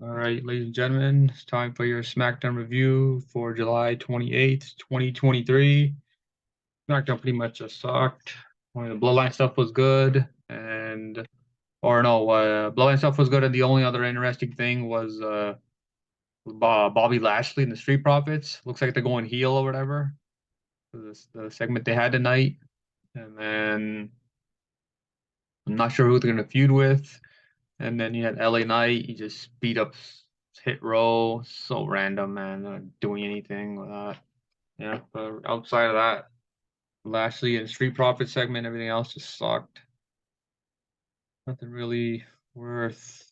All right, ladies and gentlemen, it's time for your Smackdown review for July 28th, 2023. Smackdown pretty much just sucked. Only the Bloodline stuff was good, Bloodline stuff was good, and the only other interesting thing was Bobby Lashley and the Street Profits. Looks like they're going heel or whatever. The segment they had tonight, and then I'm not sure who they're gonna feud with. And then you had LA Knight. He just beat up Hit Row. So random, man. Not doing anything with that. Yeah, but outside of that, Lashley and Street Profit segment, everything else just sucked. Nothing really worth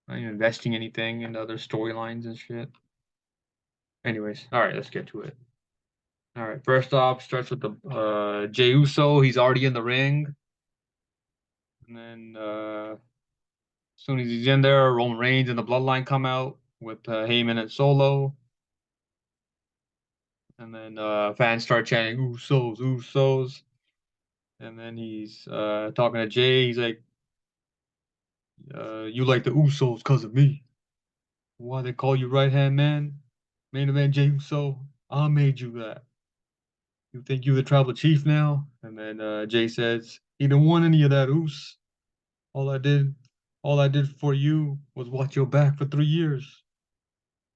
not even investing anything in other storylines and shit. Anyways, all right, let's get to it. All right, first off, starts with the Jey Uso. He's already in the ring, and then as soon as he's in there, Roman Reigns and the Bloodline come out with Heyman and Solo. And then fans start chanting Usos, Usos. And then he's talking to Jay. He's like, you like the Usos because of me. Why they call you right hand man? Main event Jay Uso. I made you that. You think you the tribal chief now? And then Jay says, he didn't want any of that, Us. All I did, all I did for you was watch your back for 3 years.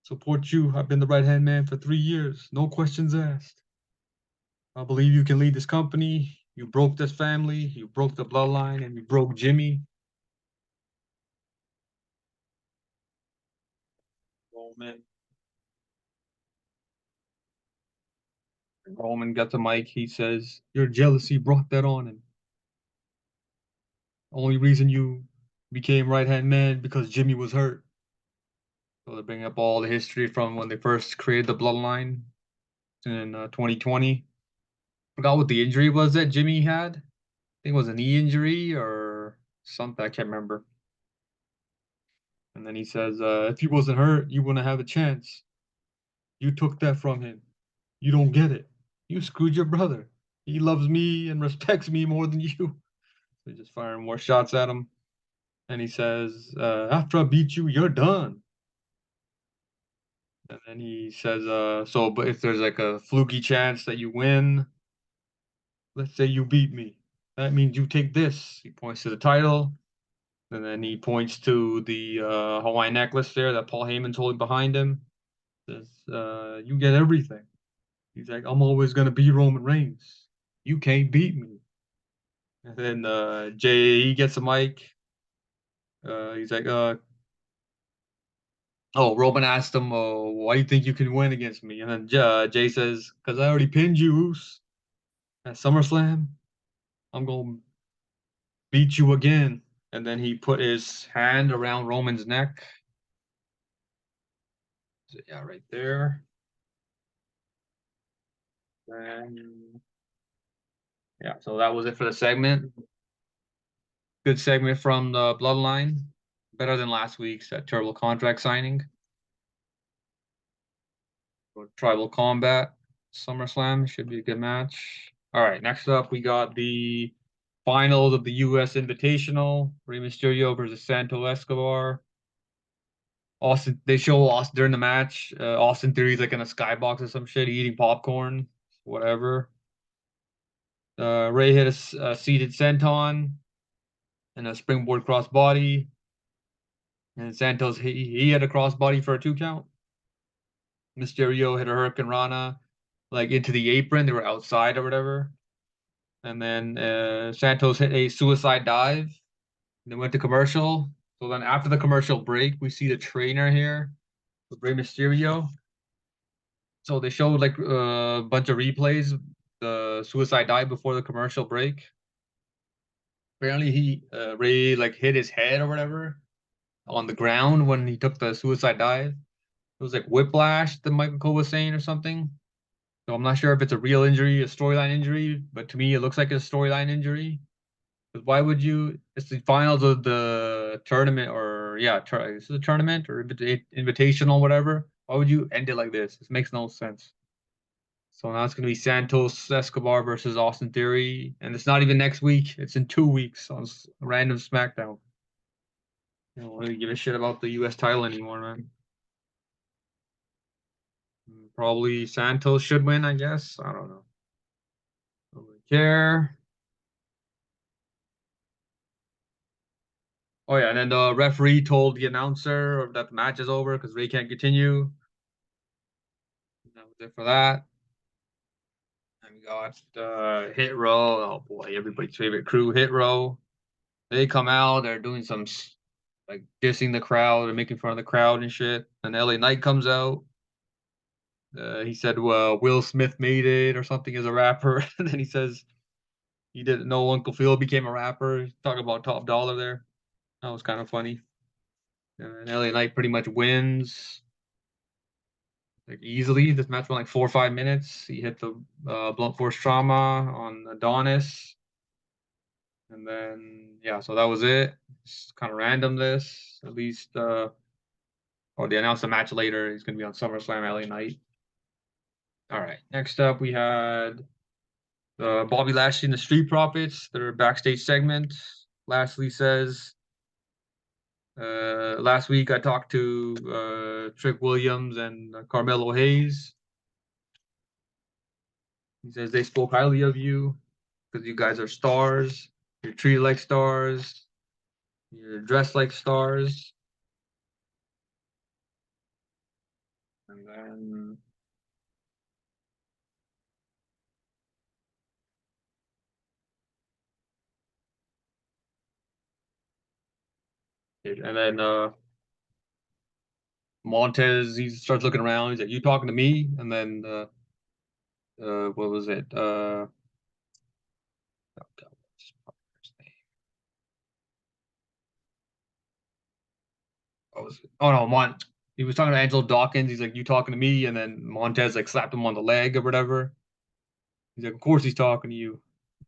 Support you. I've been the right hand man for 3 years. No questions asked. I believe you can lead this company. You broke this family, you broke the bloodline, and you broke Jimmy. Roman. Roman got the mic. He says, your jealousy brought that on him. Only reason you became right hand man because Jimmy was hurt. So they bring up all the history from when they first created the bloodline in 2020. Forgot what the injury was that Jimmy had. I think it was a knee injury or something. I can't remember. And then he says, if he wasn't hurt, you wouldn't have a chance. You took that from him. You don't get it. You screwed your brother. He loves me and respects me more than you. They just firing more shots at him. And he says, after I beat you, you're done. And then he says, but if there's like a fluky chance that you win, let's say you beat me. That means you take this. He points to the title. And then he points to the Hawaiian necklace there that Paul Heyman's holding behind him. Says, you get everything. He's like, I'm always going to be Roman Reigns. You can't beat me. And then Jay, he gets a mic. He's like, Roman asked him, why do you think you can win against me? And then Jay says, because I already pinned you, Oos, at SummerSlam. I'm going to beat you again. And then he put his hand around Roman's neck. So, yeah, right there. And yeah, so that was it for the segment. Good segment from the Bloodline. Better than last week's terrible contract signing. Tribal Combat, SummerSlam should be a good match. All right, next up we got the finals of the U.S. Invitational. Rey Mysterio versus Santos Escobar. Austin, they show Austin during the match. Austin Theory's like in a skybox or some shit, eating popcorn, whatever. Ray hit a seated senton and a springboard crossbody. And Santos, he had a crossbody for a 2 count. Mysterio hit a Hurricane Rana, like into the apron. They were outside or whatever. And then Santos hit a suicide dive. And they went to commercial. So then after the commercial break, we see the trainer here with Rey Mysterio. So they showed like a bunch of replays, the suicide dive before the commercial break. Apparently Ray like hit his head or whatever on the ground when he took the suicide dive. It was like whiplash that Michael Cole was saying or something. So I'm not sure if it's a real injury, a storyline injury, but to me it looks like a storyline injury. Because why would you? It's the finals of the tournament, or yeah, this is a tournament or invitational, whatever. Why would you end it like this? This makes no sense. So now it's gonna be Santos Escobar versus Austin Theory, and it's not even next week. It's in 2 weeks on random SmackDown. I don't really give a shit about the U.S. title anymore, man. Probably Santos should win, I guess. I don't know. Don't really care. Oh yeah, and then the referee told the announcer that the match is over because Ray can't continue. That was it for that. And we got Hit Row. Oh boy, everybody's favorite crew, Hit Row. They come out. They're doing some like dissing the crowd and making fun of the crowd and shit. And LA Knight comes out. He said, "Well, Will Smith made it or something as a rapper." And then he says he didn't know Uncle Phil became a rapper. Talking about Top Dollar there. That was kind of funny. And LA Knight pretty much wins like easily. This match went like 4 or 5 minutes. He hit the blunt force trauma on Adonis. And then yeah, so that was it. It's kind of random this. At least oh, they announced the match later. He's gonna be on SummerSlam LA Knight. All right. Next up we had Bobby Lashley and the Street Profits, their backstage segment. Lashley says, last week I talked to Trick Williams and Carmelo Hayes. He says they spoke highly of you because you guys are stars. You're treated like stars. You're dressed like stars. And then Montez, he starts looking around. He's like, "You talking to me?" And then what was it? Oh, God, what's his partner's name? What was it? Oh no, He was talking to Angelo Dawkins. He's like, "You talking to me?" And then Montez like slapped him on the leg or whatever. He's like, "Of course he's talking to you."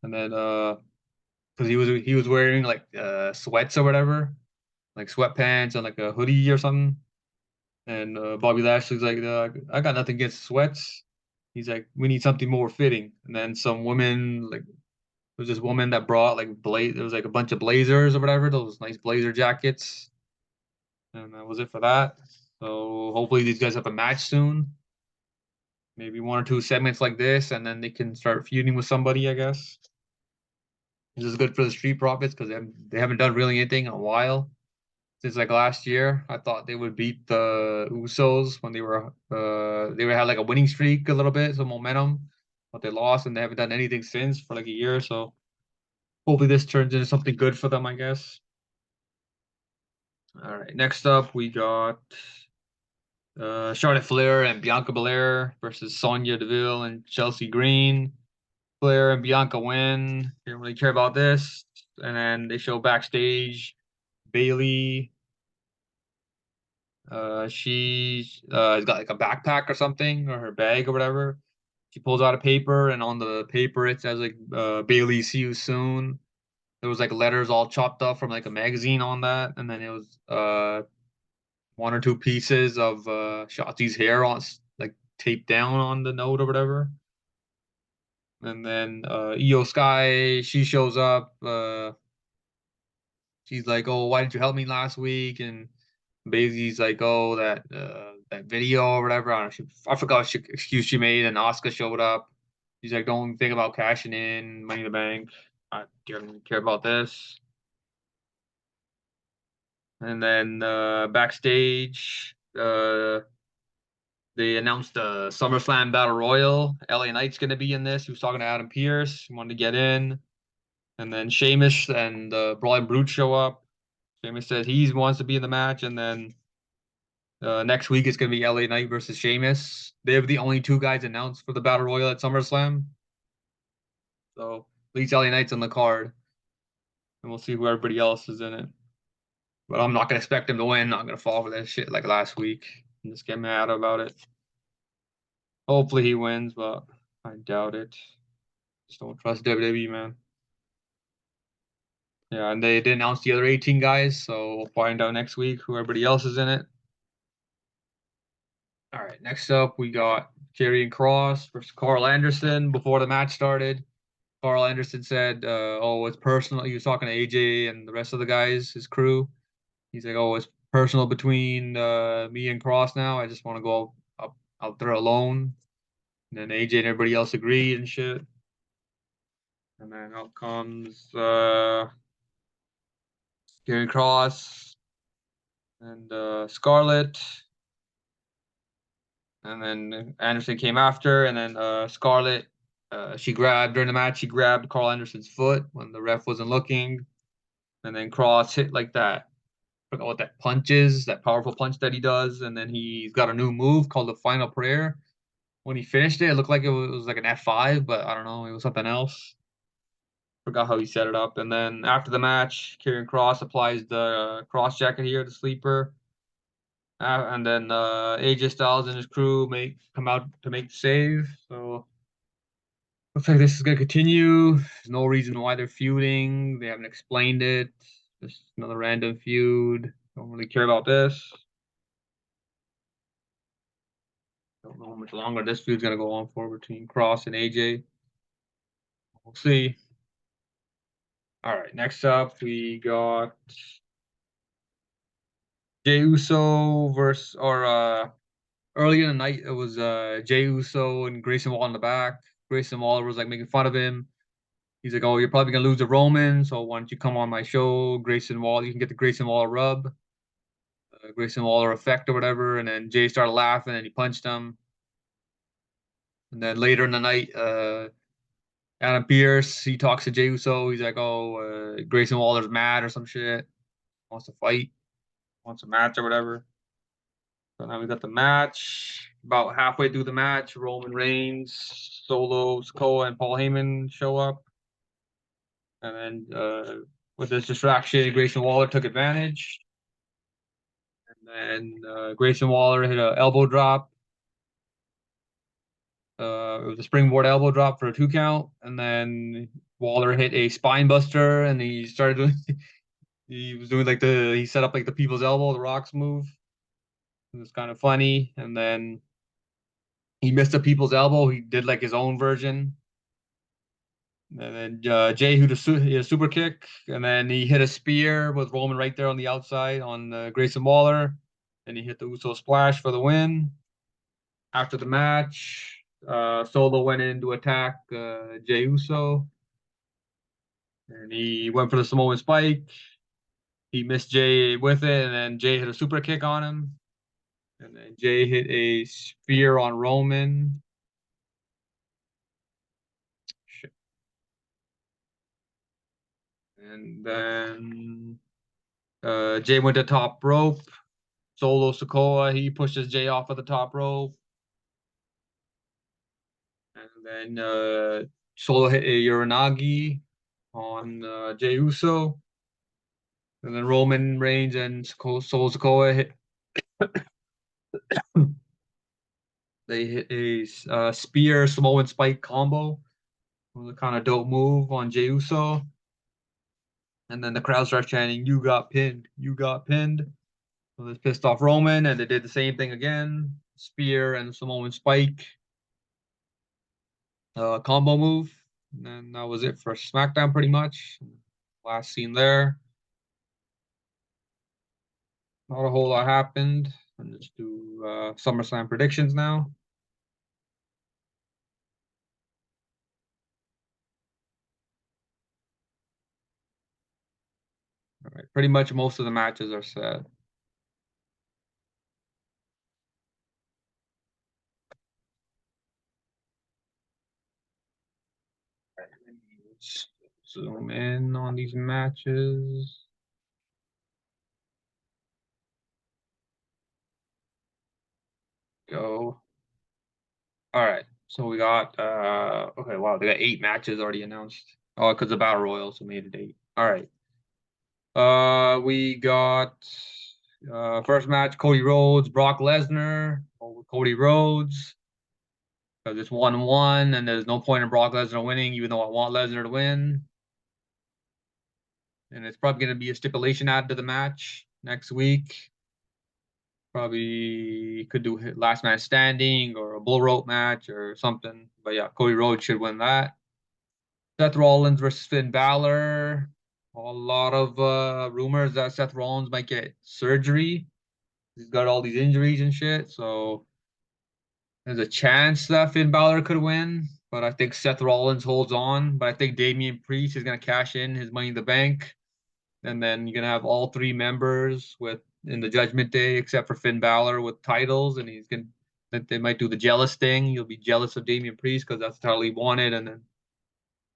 And then because he was wearing like sweats or whatever, like sweatpants and like a hoodie or something. And Bobby Lashley's like, "I got nothing against sweats." He's like, "We need something more fitting." And then some women like there was this woman that brought like there was like a bunch of blazers or whatever, those nice blazer jackets. And that was it for that. So hopefully these guys have a match soon. Maybe 1 or 2 segments like this, and then they can start feuding with somebody, I guess. This is good for the Street Profits because they haven't done really anything in a while. Since like last year, I thought they would beat the Usos when they had like a winning streak a little bit, some momentum, but they lost and they haven't done anything since for like a year. So hopefully this turns into something good for them, I guess. All right, next up we got Charlotte Flair and Bianca Belair versus Sonya Deville and Chelsea Green. Flair and Bianca win. Didn't really care about this. And then they show backstage Bailey. She has got like a backpack or something, or her bag or whatever. She pulls out a paper, and on the paper it says like Bailey, see you soon. There was like letters all chopped up from like a magazine on that, and then it was 1 or 2 pieces of Shotzi's hair on like taped down on the note or whatever. And then Io Sky, she shows up. She's like, "Oh, why didn't you help me last week?" And Bailey's like, "Oh, that video or whatever." I don't know. I forgot what excuse she made, and Oscar showed up. She's like, "Don't think about cashing in Money in the Bank. I don't care about this." And then backstage, they announced the SummerSlam Battle Royal. LA Knight's going to be in this. He was talking to Adam Pearce. He wanted to get in. And then Sheamus and Brawling Brute show up. Sheamus says he wants to be in the match. And then next week it's going to be LA Knight versus Sheamus. They have the only 2 guys announced for the Battle Royal at SummerSlam. So at least LA Knight's on the card. And we'll see who everybody else is in it. But I'm not going to expect him to win. Not going to fall for that shit like last week and just get mad about it. Hopefully he wins, but I doubt it. Just don't trust WWE, man. Yeah, and they did announce the other 18 guys, so we'll find out next week who everybody else is in it. All right, next up we got Karrion Kross versus Carl Anderson. Before the match started, Carl Anderson said, "Oh, it's personal." He was talking to AJ and the rest of the guys, his crew. He's like, oh, it's personal between me and Cross now. I just want to go out there alone. And then AJ and everybody else agreed and shit. And then out comes Gary Cross and Scarlett. And then Anderson came after, and then Scarlett, she grabbed during the match. She grabbed Carl Anderson's foot when the ref wasn't looking, and then Cross hit like that. I forgot what that punch is, that powerful punch that he does, and then he's got a new move called the Final Prayer. When he finished it, it looked like it was like an F5, but I don't know, it was something else. Forgot how he set it up. And then after the match, Karrion Kross applies the cross jacket here, the sleeper. And then AJ Styles and his crew come out to make the save. So looks like this is gonna continue. There's no reason why they're feuding. They haven't explained it. Just another random feud. Don't really care about this. Don't know how much longer this feud's gonna go on for between Cross and AJ. We'll see. All right, next up we got Jey Uso versus earlier in the night it was Jey Uso and Grayson Waller in the back. Grayson Waller was like making fun of him. He's like, "Oh, you're probably gonna lose to Roman, so why don't you come on my show, Grayson Waller? You can get the Grayson Waller rub, Grayson Waller effect or whatever." And then Jay started laughing and he punched him. And then later in the night, Adam Pearce he talks to Jey Uso. He's like, "Oh, Grayson Waller's mad or some shit, wants to fight, wants a match or whatever." So now we got the match. About halfway through the match, Roman Reigns, Solo, Sikoa, and Paul Heyman show up. And then with this distraction, Grayson Waller took advantage. And then Grayson Waller hit an elbow drop. It was a springboard elbow drop for a 2 count. And then Waller hit a spine buster, and he started doing. He was doing like he set up like the people's elbow, the Rock's move. It was kind of funny. And then he missed a people's elbow. He did like his own version. And then Jay hit a super kick, and then he hit a spear with Roman right there on the outside on Grayson Waller. And he hit the Uso splash for the win. After the match, Solo went in to attack Jey Uso, and he went for the Samoan spike. He missed Jay with it, and then Jay hit a super kick on him. And then Jay hit a spear on Roman. Shit. And then Jay went to top rope. Solo Sikoa, he pushes Jay off of the top rope. And then Solo hit a Uranagi on Jey Uso. And then Roman Reigns and Solo Sikoa hit. They hit a spear Samoan spike combo. It was a kind of dope move on Jey Uso. And then the crowd starts chanting, "You got pinned! You got pinned!" So this pissed off Roman, and they did the same thing again. Spear and Samoan spike combo move. And then that was it for SmackDown pretty much. Last scene there. Not a whole lot happened. And let's do SummerSlam predictions now. All right, pretty much most of the matches are set. Let's zoom in on these matches. Go. All right. So we got okay, wow, they got 8 matches already announced. Oh, because the Battle Royal, so made it 8. All right. We got first match, Cody Rhodes, Brock Lesnar. Cody Rhodes. Because it's 1-1, and there's no point in Brock Lesnar winning, even though I want Lesnar to win. And it's probably going to be a stipulation added to the match next week. Probably could do last man standing or a bull rope match or something. But yeah, Cody Rhodes should win that. Seth Rollins versus Finn Balor. A lot of rumors that Seth Rollins might get surgery. He's got all these injuries and shit, so there's a chance that Finn Balor could win, but I think Seth Rollins holds on. But I think Damian Priest is gonna cash in his Money in the Bank, and then you're gonna have all three members with in the Judgment Day, except for Finn Balor with titles, and he's gonna that they might do the jealous thing. You'll be jealous of Damian Priest because that's the title he wanted, and then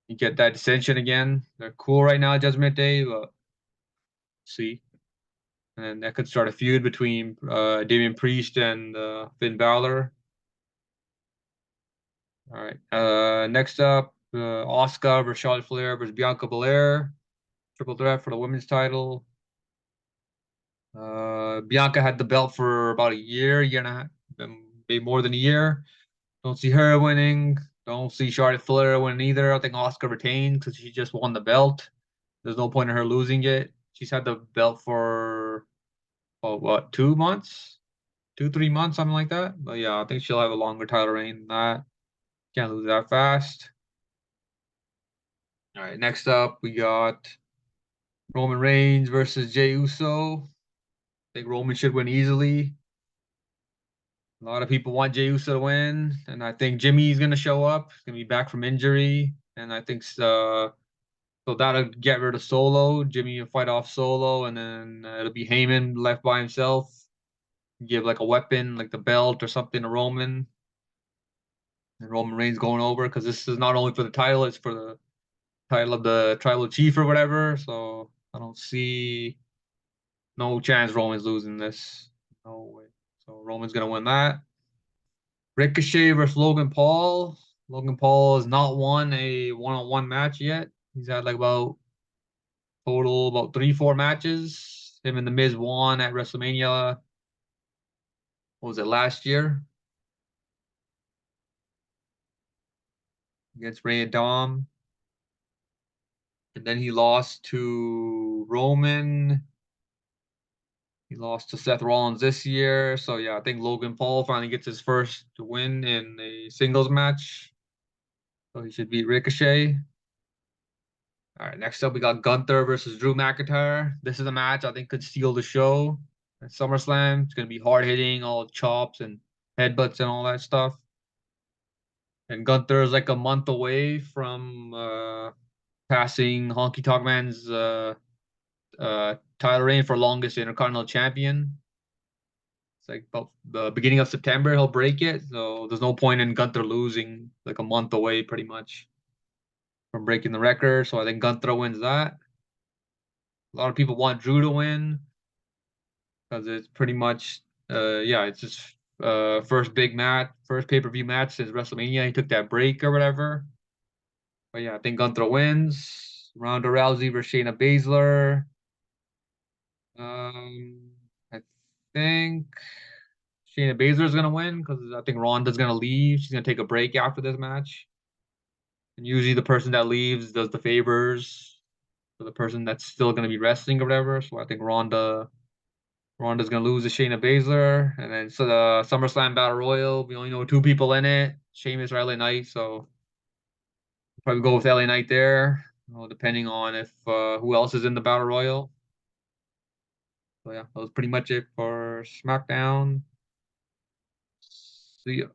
you get that dissension again. They're cool right now, Judgment Day, but see. And then that could start a feud between Damian Priest and Finn Balor. All right. Next up, Asuka versus Charlotte Flair versus Bianca Belair. Triple threat for the women's title. Bianca had the belt for about a year and a half, maybe more than a year. Don't see her winning. Don't see Charlotte Flair winning either. I think Asuka retained because she just won the belt. There's no point in her losing it. She's had the belt for, oh, what, 2 months? 2, 3 months, something like that. But yeah, I think she'll have a longer title reign than that. Can't lose that fast. All right, next up we got Roman Reigns versus Jey Uso. I think Roman should win easily. A lot of people want Jey Uso to win, and I think Jimmy's gonna show up. He's gonna be back from injury, and I think so that'll get rid of Solo. Jimmy will fight off Solo, and then it'll be Heyman left by himself. Give like a weapon, like the belt or something to Roman, and Roman Reigns going over because this is not only for the title, it's for the title of the tribal chief or whatever. So I don't see no chance Roman's losing this. No way. So Roman's gonna win that. Ricochet versus Logan Paul. Logan Paul has not won a one-on-one match yet. He's had like about total about 3, 4 matches. Him and The Miz won at WrestleMania. What was it, last year against Ray and Dom? And then he lost to Roman. He lost to Seth Rollins this year. So yeah, I think Logan Paul finally gets his first win in a singles match. So he should beat Ricochet. All right, next up we got Gunther versus Drew McIntyre. This is a match I think could steal the show at SummerSlam. It's gonna be hard hitting, all chops and headbutts and all that stuff. And Gunther is like a month away from passing Honky Tonk Man's title reign for longest Intercontinental Champion. It's like about the beginning of September he'll break it. So there's no point in Gunther losing like a month away pretty much from breaking the record. So I think Gunther wins that. A lot of people want Drew to win because it's pretty much yeah, it's just first big match, first pay-per-view match since WrestleMania. He took that break or whatever. But yeah, I think Gunther wins. Ronda Rousey versus Shayna Baszler. I think Shayna Baszler is gonna win because I think Ronda's gonna leave. She's gonna take a break after this match. And usually the person that leaves does the favors for the person that's still gonna be wrestling or whatever. So I think Ronda's gonna lose to Shayna Baszler, and then so the SummerSlam Battle Royal, we only know 2 people in it, Sheamus or LA Knight, so probably go with LA Knight there, depending on if who else is in the Battle Royal. So yeah, that was pretty much it for SmackDown. See ya.